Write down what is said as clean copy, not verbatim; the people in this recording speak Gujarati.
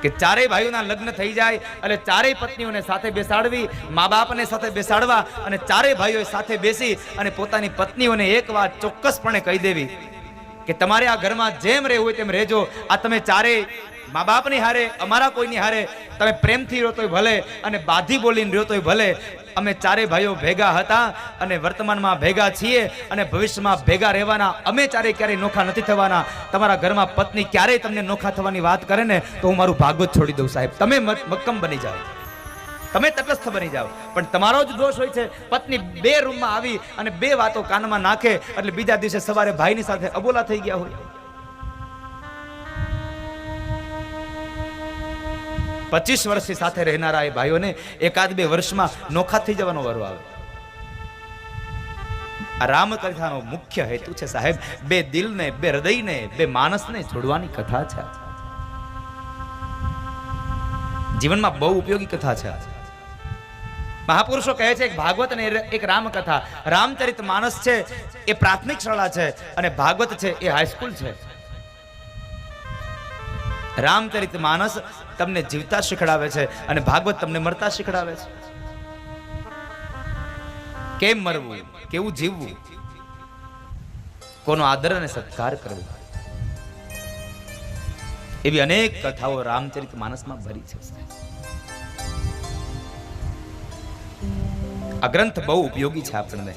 કે ચારેય ભાઈઓના લગ્ન થઈ જાય એટલે ચારેય પત્નીઓને સાથે બેસાડવી, મા બાપને સાથે બેસાડવા અને ચારેય ભાઈઓ સાથે બેસી અને પોતાની પત્નીઓને એક વાત ચોક્કસપણે કહી દેવી કે તમારે આ ઘરમાં જેમ રહેવું હોય તેમ રહેજો. આ તમે ચારેય મા બાપની હારે, અમારા કોઈની હારે તમે પ્રેમથી રહ્યો તોય ભલે અને બાધી બોલીને રહ્યો તોય ભલે. અમે ચારેય ભાઈઓ ભેગા હતા અને વર્તમાનમાં ભેગા છીએ અને ભવિષ્યમાં ભેગા રહેવાના. અમે ચારેય ક્યારેય નોખા નથી થવાના. તમારા ઘરમાં પત્ની ક્યારેય તમને નોખા થવાની વાત કરે ને તો હું મારું ભાગવત છોડી દઉં સાહેબ. તમે મક્કમ બની જાઓ, તમે તટસ્થ બની જાઓ. પણ તમારો જ દોષ હોય છે. પત્ની 2 રૂમમાં આવી અને 2 વાતો કાનમાં નાખે એટલે બીજા દિવસે સવારે ભાઈની સાથે અબોલા થઈ ગયા હોય. 25 વર્ષથી સાથે રહેનારા એ ભાઈઓને 1-2 વર્ષમાં નોખા થઈ જવાનો વારો આવે. આ રામકથાનો મુખ્ય હેતુ છે સાહેબ 2 દિલને, 2 હૃદયને, 2 માનસને જોડવાની કથા છે. જીવનમાં બહુ ઉપયોગી કથા છે. મહાપુરુષો કહે છે કે ભાગવત અને એક રામકથા, રામચરિત માનસ છે એ પ્રાથમિક શાળા છે અને ભાગવત છે એ હાઈસ્કૂલ છે. રામચરિત માનસ તમને જીવતા શીખડાવે છે અને ભાગવત તમને મરતા શીખડાવે છે. કેમ મરવું, કેવું જીવવું, કોનો આદર અને સત્કાર કરવો, એવી અનેક કથાઓ રામચરિત માનસમાં ભરી છે. આ ગ્રંથ બહુ ઉપયોગી છે આપણને.